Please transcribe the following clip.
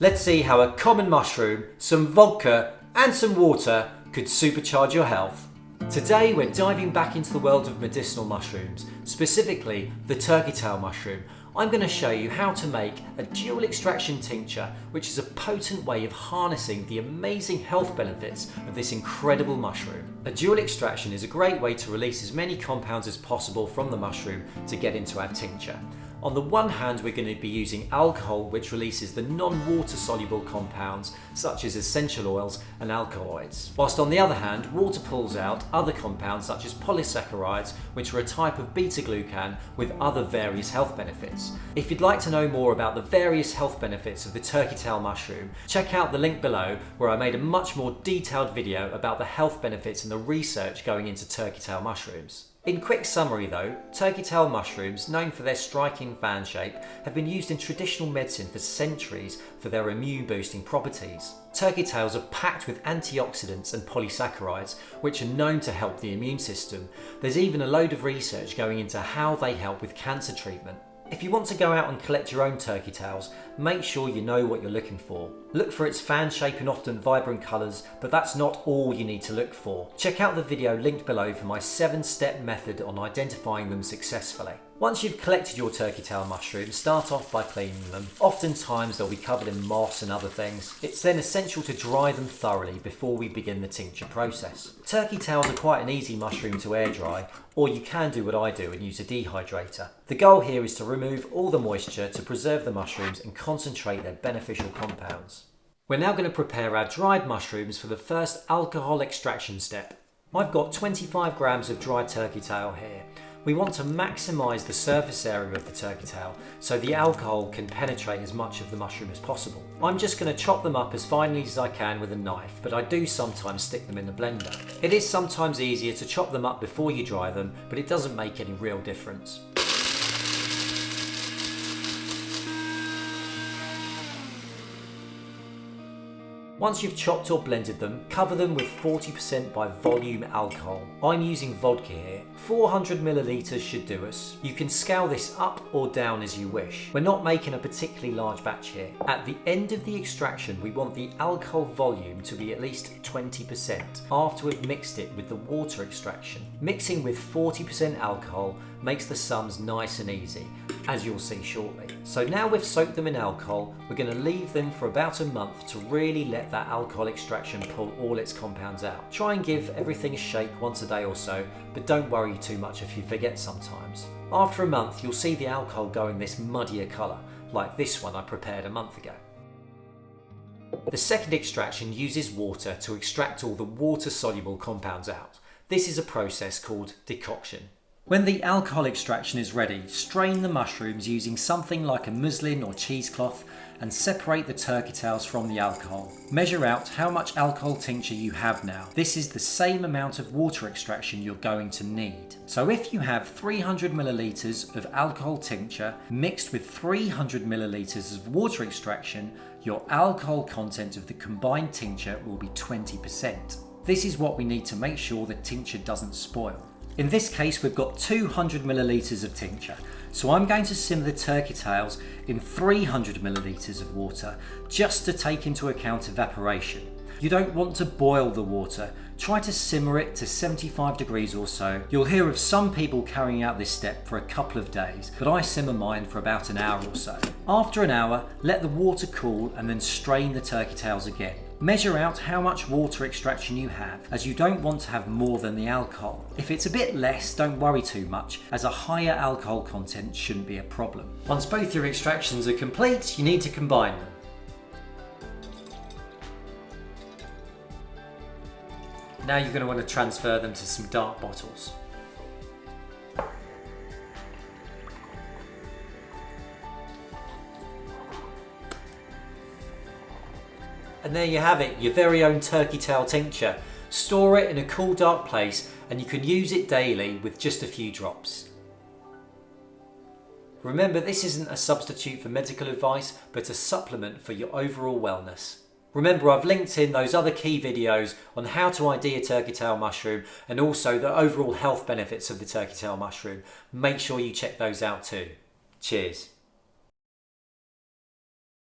Let's see how a common mushroom, some vodka and some water could supercharge your health. Today we're diving back into the world of medicinal mushrooms, specifically the turkey tail mushroom. I'm going to show you how to make a dual extraction tincture, which is a potent way of harnessing the amazing health benefits of this incredible mushroom. A dual extraction is a great way to release as many compounds as possible from the mushroom to get into our tincture. On the one hand, we're going to be using alcohol, which releases the non-water soluble compounds such as essential oils and alkaloids. Whilst on the other hand, water pulls out other compounds such as polysaccharides, which are a type of beta-glucan with other various health benefits. If you'd like to know more about the various health benefits of the turkey tail mushroom, check out the link below where I made a much more detailed video about the health benefits and the research going into turkey tail mushrooms. In quick summary though, turkey tail mushrooms, known for their striking fan shape, have been used in traditional medicine for centuries for their immune boosting properties. Turkey tails are packed with antioxidants and polysaccharides, which are known to help the immune system. There's even a load of research going into how they help with cancer treatment. If you want to go out and collect your own turkey tails, make sure you know what you're looking for. Look for its fan shape and often vibrant colours, but that's not all you need to look for. Check out the video linked below for my 7-step method on identifying them successfully. Once you've collected your turkey tail mushrooms, start off by cleaning them. Oftentimes they'll be covered in moss and other things. It's then essential to dry them thoroughly before we begin the tincture process. Turkey tails are quite an easy mushroom to air dry, or you can do what I do and use a dehydrator. The goal here is to remove all the moisture to preserve the mushrooms and concentrate their beneficial compounds. We're now going to prepare our dried mushrooms for the first alcohol extraction step. I've got 25 grams of dried turkey tail here. We want to maximise the surface area of the turkey tail so the alcohol can penetrate as much of the mushroom as possible. I'm just going to chop them up as finely as I can with a knife, but I do sometimes stick them in the blender. It is sometimes easier to chop them up before you dry them, but it doesn't make any real difference. Once you've chopped or blended them, cover them with 40% by volume alcohol. I'm using vodka here. 400 millilitres should do us. You can scale this up or down as you wish. We're not making a particularly large batch here. At the end of the extraction, we want the alcohol volume to be at least 20% after we've mixed it with the water extraction. Mixing with 40% alcohol makes the sums nice and easy, as you'll see shortly. So now we've soaked them in alcohol, we're going to leave them for about a month to really let that alcohol extraction pull all its compounds out. Try and give everything a shake once a day or so, but don't worry too much if you forget sometimes. After a month, you'll see the alcohol going this muddier colour, like this one I prepared a month ago. The second extraction uses water to extract all the water-soluble compounds out. This is a process called decoction. When the alcohol extraction is ready, strain the mushrooms using something like a muslin or cheesecloth and separate the turkey tails from the alcohol. Measure out how much alcohol tincture you have now. This is the same amount of water extraction you're going to need. So if you have 300 millilitres of alcohol tincture mixed with 300 millilitres of water extraction, your alcohol content of the combined tincture will be 20%. This is what we need to make sure the tincture doesn't spoil. In this case, we've got 200 millilitres of tincture, so I'm going to simmer the turkey tails in 300 millilitres of water just to take into account evaporation. You don't want to boil the water, try to simmer it to 75 degrees or so. You'll hear of some people carrying out this step for a couple of days, but I simmer mine for about an hour or so. After an hour, let the water cool and then strain the turkey tails again. Measure out how much water extraction you have, as you don't want to have more than the alcohol. If it's a bit less, don't worry too much, as a higher alcohol content shouldn't be a problem. Once both your extractions are complete, you need to combine them. Now you're going to want to transfer them to some dark bottles. And there you have it, your very own turkey tail tincture. Store it in a cool, dark place and you can use it daily with just a few drops. Remember, this isn't a substitute for medical advice, but a supplement for your overall wellness. Remember, I've linked in those other key videos on how to ID a turkey tail mushroom and also the overall health benefits of the turkey tail mushroom. Make sure you check those out too. Cheers.